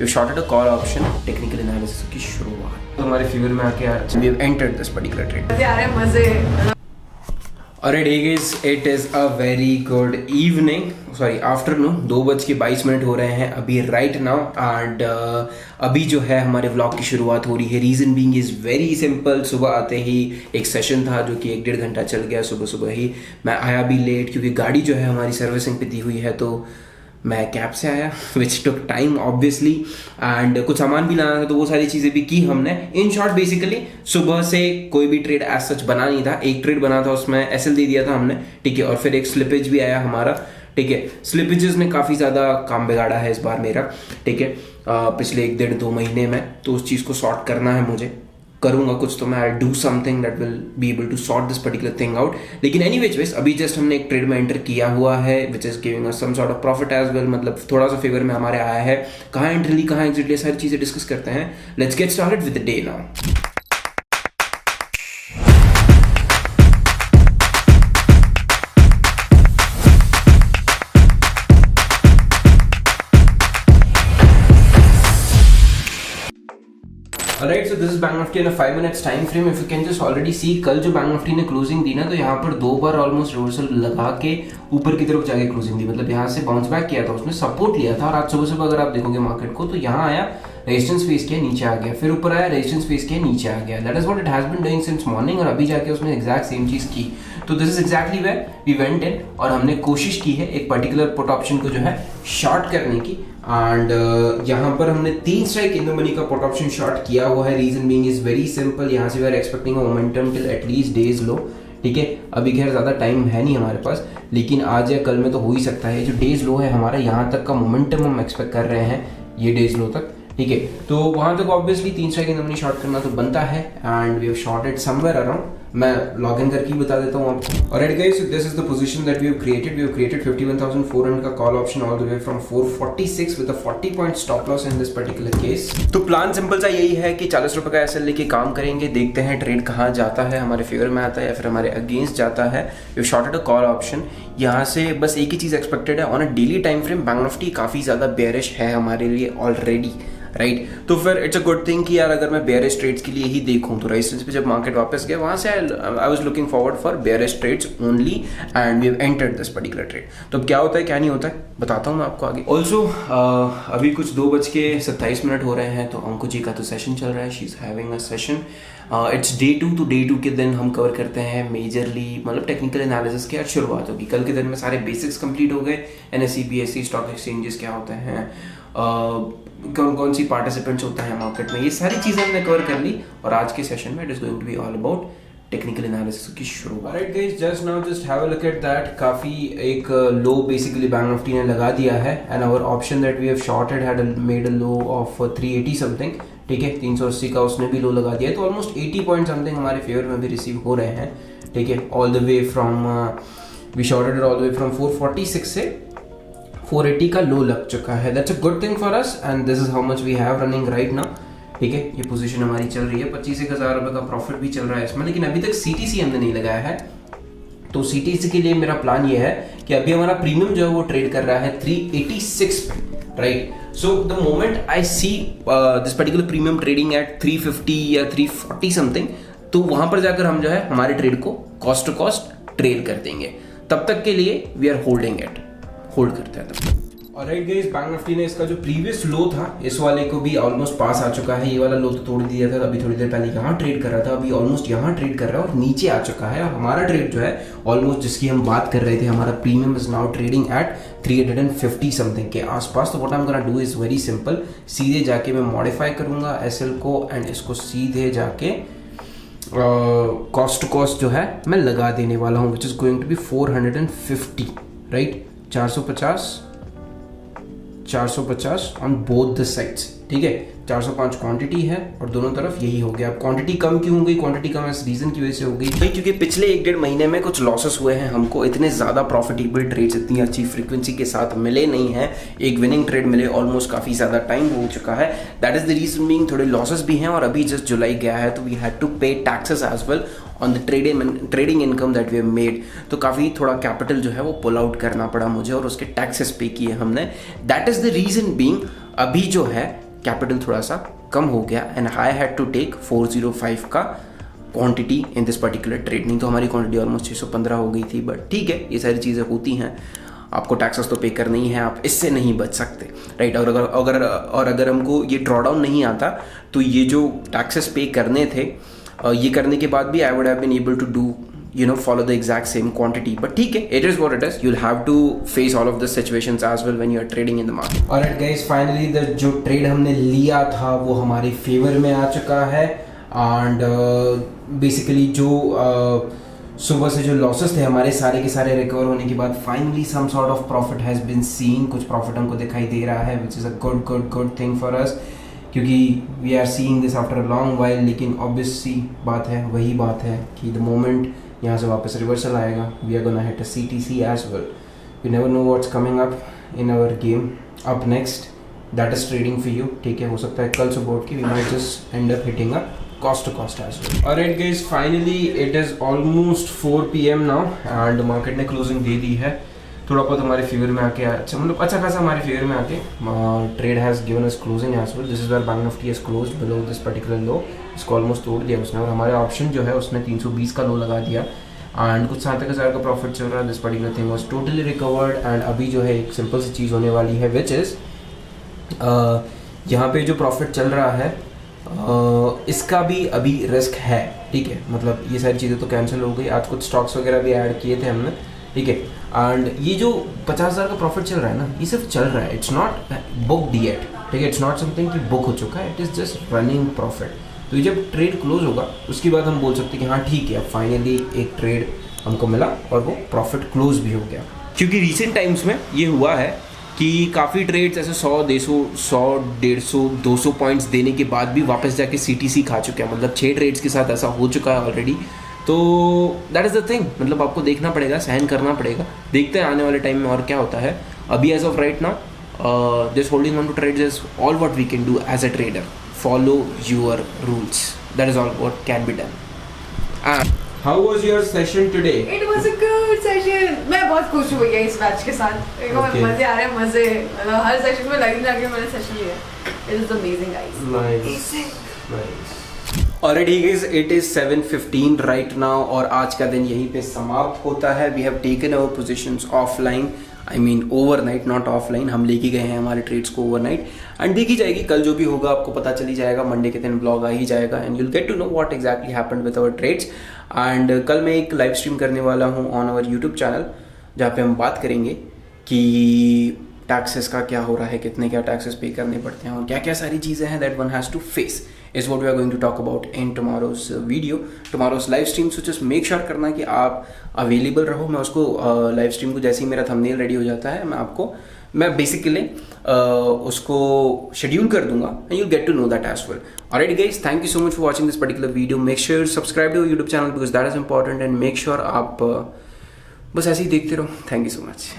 You shorted a call option technical analysis की शुरुआत तो हमारे फेवर में आके आज we have entered this particular trade. मजे आ रहे हैं मजे। Alright guys, it is a very good evening, sorry afternoon, 2:22 हो रहे हैं अभी right now and अभी जो है हमारे व्लॉग की शुरुआत हो रही है। Reason being is very simple, सुबह आते ही एक सेशन था जो कि 1-1.5 घंटा चल गया। सुबह ही मैं आया भी लेट क्योंकि गाड़ी जो है हमारी सर्विसिंग पे दी हुई है, तो मैं कैब से आया विच टुक टाइम ऑब्वियसली एंड कुछ सामान भी लाना था तो वो सारी चीज़ें भी की हमने। इन शॉर्ट बेसिकली सुबह से कोई भी ट्रेड एज सच बना नहीं था। एक ट्रेड बना था उसमें एसएल दे दिया था हमने, ठीक है, और फिर एक स्लिपेज भी आया हमारा, ठीक है। स्लिपेजेस ने काफ़ी ज़्यादा काम बिगाड़ा है इस बार मेरा, ठीक है, पिछले 1-1.5-2 महीने में। तो उस चीज़ को सॉर्ट करना है मुझे, करूंगा कुछ तो मैं I do something that will be able to sort this particular thing out. लेकिन एनीवेज अभी जस्ट हमने एक ट्रेड में एंटर किया हुआ है which is giving us some sort of profit as well, मतलब थोड़ा सा फेवर में हमारे आया है। कहाँ एंट्री ली, कहाँ एग्जिट लिया, सारी चीजें डिस्कस करते हैं। Let's get started with the day now. Alright, so this is Bank Nifty in a 5 minutes time frame. If you can just already see, कल जो Bank Nifty ने क्लोजिंग दी ना, तो यहाँ पर 2 बार ऑलमोस्ट रिवर्सल लगा के ऊपर की तरफ जाके क्लोजिंग दी, मतलब यहाँ से बाउंस बैक किया था, उसने सपोर्ट लिया था। और आज सुबह अगर आप देखोगे मार्केट को तो यहाँ आया, रेजिस्टेंस फेस किया, नीचे आ गया, फिर ऊपर आया, रेजिस्टेंस फेस किया, नीचे आ गया। That is what it has been doing since morning. और अभी जाके उसने एग्जैक्ट सेम चीज की। तो this is exactly where we went in और हमने कोशिश की है एक पर्टिकुलर पुट ऑप्शन को जो है शॉर्ट करने की। एंड यहाँ पर हमने 3 स्ट्राइक इन द मनी का पुट ऑप्शन शॉर्ट किया हुआ है। Reason being is very simple, यहाँ से we are expecting a momentum till at least days low, ठीक है। अभी खैर ज़्यादा टाइम है नहीं हमारे पास, लेकिन आज या कल में तो हो ही सकता है। जो डेज लो है हमारा, यहाँ तक का मोमेंटम हम एक्सपेक्ट कर रहे हैं ये डेज लो तक, ठीक है। तो वहाँ तक obviously 3 strike in the money short करना तो बनता है and we have shorted somewhere around. मैं लॉग इन करके ही बता देता हूँ आपको। All right guys, so this is the position that we have created. We have created 51,400 का call option all the way from 446 with a 40 point stop loss in this particular case. तो plan simple सा यही है कि 40 रुपए का SL लेके काम करेंगे, देखते हैं ट्रेड कहाँ जाता है, हमारे फेवर में आता है या फिर हमारे अगेंस्ट जाता है। We have shorted a call option. यहाँ से बस एक ही चीज एक्सपेक्टेड है on a daily time frame. Bank Nifty काफी ज्यादा बेयरिश है हमारे लिए ऑलरेडी, राइट। तो फिर इट्स अ गुड थिंग कि यार अगर मैं बेयरिश ट्रेड्स के लिए ही देखूं तो रेजिस्टेंस पे जब मार्केट वापस गया वहां से I was looking forward for bearish trades only and we have entered this particular trade. तो अब क्या होता है क्या नहीं होता है बताता हूँ मैं आपको आगे। ऑल्सो अभी कुछ 2:27 हो रहे हैं, तो अंकु जी का तो सेशन चल रहा है, she is having a session. It's day 2, तो डे 2 के दिन हम कवर करते हैं मेजरली, मतलब टेक्निकल एनालिसिस की आज शुरुआत होगी। कल के दिन में सारे बेसिक्स कंप्लीट हो गए, एनएसई बीएसई स्टॉक एक्सचेंजेस क्या होते हैं, कौन कौन सी पार्टिसिपेंट्स होता है मार्केट में, ये सारी चीज़ें हमने कवर कर ली। और आज के सेशन में it is going to be all about technical analysis की शुरुआत। Right guys, just now just have a look at that. काफ़ी एक लो बेसिकली बैंक निफ्टी ने लगा दिया है and our option that we have shorted had made a low of 380 something, ठीक है। 380 का उसने भी लो लगा दिया है, तो ऑलमोस्ट 80 पॉइंट समथिंग हमारे फेवर में भी रिसीव हो रहे हैं, ठीक है। All the way from we shorted all the way from 446 से 480 का लो लग चुका है। That's a good thing for us and this is how much we have running right now, ठीक है। ये पोजीशन हमारी चल रही है, 25,000 रुपए का प्रॉफिट भी चल रहा है इसमें, लेकिन अभी तक सीटीसी हमने नहीं लगाया है। तो सीटीसी के लिए मेरा प्लान ये है कि अभी हमारा प्रीमियम जो है वो ट्रेड कर रहा है 386 पे, right. So the moment I see this particular premium trading at 350 या 340 समथिंग, तो वहां पर जाकर हम जो है हमारे ट्रेड को कॉस्ट टू कॉस्ट ट्रेड कर देंगे। तब तक के लिए we are holding it, hold करते हैं तब तक। ऑलराइट गाइस, बैंक निफ्टी ने इसका जो प्रीवियस लो था इस वाले को भी ऑलमोस्ट पास आ चुका है। ये वाला लो तो तोड़ दिया था, अभी थोड़ी देर पहले यहाँ ट्रेड कर रहा था, अभी ऑलमोस्ट यहाँ ट्रेड कर रहा है और नीचे आ चुका है। और हमारा ट्रेड जो है ऑलमोस्ट जिसकी हम बात कर रहे थे, हमारा premium is now trading at 350 something के आसपास। तो what I am gonna do is very simple, सीधे जाके मैं मॉडिफाई करूंगा एसएल को एंड इसको सीधे जाके कॉस्ट टू कॉस्ट जो है मैं लगा देने वाला हूँ, which is going to be 450, right. 450 on both the sides, ठीक है। 405 क्वांटिटी है और दोनों तरफ यही हो गया। अब क्वांटिटी कम क्यों हो गई? क्वांटिटी कम इस रीजन की वजह से हो गई भाई, क्योंकि पिछले 1-1.5 महीने में कुछ लॉसेस हुए हैं हमको। इतने ज्यादा प्रॉफिटेबल ट्रेड्स इतनी अच्छी फ्रीक्वेंसी के साथ मिले नहीं है। एक विनिंग ट्रेड मिले ऑलमोस्ट काफी ज्यादा टाइम हो चुका है। That is the reason being थोड़े लॉसेस भी हैं और अभी जस्ट जुलाई गया है तो we had to pay taxes as well on the trading income that we have made. तो काफ़ी थोड़ा कैपिटल जो है वो पुल आउट करना पड़ा मुझे और उसके टैक्सेस पे किए हमने। That is the reason being अभी जो है कैपिटल थोड़ा सा कम हो गया and I had to take 405 का quantity in this particular trade. नहीं तो हमारी क्वांटिटी ऑलमोस्ट 615 हो गई थी, बट ठीक है, ये सारी चीज़ें होती हैं, आपको टैक्सेस तो पे करना ही है, आप इससे नहीं बच सकते, राइट। और अगर हमको ये ड्रॉडाउन नहीं आता तो ये जो टैक्सेस पे करने थे, ये करने के बाद भी I would have been able to do follow the exact same quantity, but ठीक है, it is what it is. You'll have to face all of the situations as well when you are trading in the market. Alright guys, finally जो trade हमने लिया था वो हमारे favour में आ चुका है and basically जो सुबह से जो लॉसेस थे हमारे सारे के सारे रिकवर होने के बाद finally some sort of profit has been seen, कुछ प्रॉफिट हमको दिखाई दे रहा है, which is a good thing for us, क्योंकि we are seeing this after a long while. लेकिन ऑब्वियस सी बात है, वही बात है कि द मोमेंट यहाँ से वापस रिवर्सल आएगा, we are gonna hit a CTC as well. You never know what's coming up in our game up next, that is trading for you, ठीक है। हो सकता है कल सपोर्ट की we might just end up hitting a cost to cost as well. Alright guys, finally it is almost 4 PM now and market ने closing दे दी है, थोड़ा बहुत हमारे फेवर में आके, अच्छा मतलब अच्छा खासा हमारे फेवर में आके trade has given us closing as well. This is where bank Nifty has closed below this particular low, इसको ऑलमोस्ट तोड़ दिया उसने, और हमारे ऑप्शन जो है उसने 320 का लो लगा दिया एंड कुछ 67,000 का प्रॉफिट चल रहा है। This particular thing was totally recovered and अभी जो है एक सिंपल सी चीज़ होने वाली है, विच इज़ यहाँ पे जो प्रॉफिट चल रहा है इसका भी अभी रिस्क है, ठीक है। मतलब ये सारी चीज़ें तो कैंसिल हो गई, आज कुछ स्टॉक्स वगैरह भी ऐड किए थे हमने, ठीक है। एंड ये जो 50,000 का प्रॉफिट चल रहा है ना, ये सिर्फ चल रहा है, इट्स नॉट बुक्ड येट, ठीक है। इट्स नॉट समथिंग कि बुक हो चुका है, it is just running profit. तो ये जब ट्रेड क्लोज होगा उसके बाद हम बोल सकते हैं कि हाँ ठीक है, अब फाइनली एक ट्रेड हमको मिला और वो प्रॉफिट क्लोज भी हो गया। क्योंकि रिसेंट टाइम्स में ये हुआ है कि काफ़ी ट्रेड्स ऐसे 100, 150, 200 पॉइंट्स देने के बाद भी वापस जाके CTC खा चुके हैं। मतलब 6 ट्रेड्स के साथ ऐसा हो चुका है ऑलरेडी। तो दैट इज़ द थिंग, मतलब आपको देखना पड़ेगा, सहन करना पड़ेगा, देखते हैं आने वाले टाइम में और क्या होता है। अभी as of right now just holding on to trades is all what we can do as a trader. Follow your rules, that is all what can be done. How was your session today? It was a good session. मैं बहुत खुश हुई है इस match के साथ, मजे आ रहे हैं, मजे, मतलब हर सेशन में लग रहा है कि मैंने सेशन लिया। It is amazing guys. Nice. Alright guys, it is 7:15 right now और आज का दिन यहीं पे समाप्त होता है। We have taken our positions offline, I mean overnight, not offline। हम लेके गए हैं हमारे ट्रेड्स को ओवरनाइट एंड देखी जाएगी, कल जो भी होगा आपको पता चली जाएगा, मंडे के दिन ब्लॉग आ ही जाएगा and you'll get to know what exactly happened with our trades. And कल मैं एक लाइव स्ट्रीम करने वाला हूँ ऑन आवर यूट्यूब चैनल, जहाँ पे हम बात करेंगे कि टैक्सेस का क्या हो रहा है, कितने क्या टैक्सेस पे करने पड़ते हैं और क्या क्या सारी चीज़ें हैं that one has to face, is what we are going to talk about in tomorrow's video, tomorrow's live stream। So just make sure करना कि आप अवेलेबल रहो। मैं उसको लाइव स्ट्रीम को जैसे ही मेरा थंबनेल रेडी हो जाता है मैं बेसिकली उसको शेड्यूल कर दूंगा and you'll get to know that as well। Alright guys, thank you so much for watching this particular video। Make sure subscribe to our YouTube channel because that is important and make sure आप बस ऐसे ही देखते रहो। Thank you so much।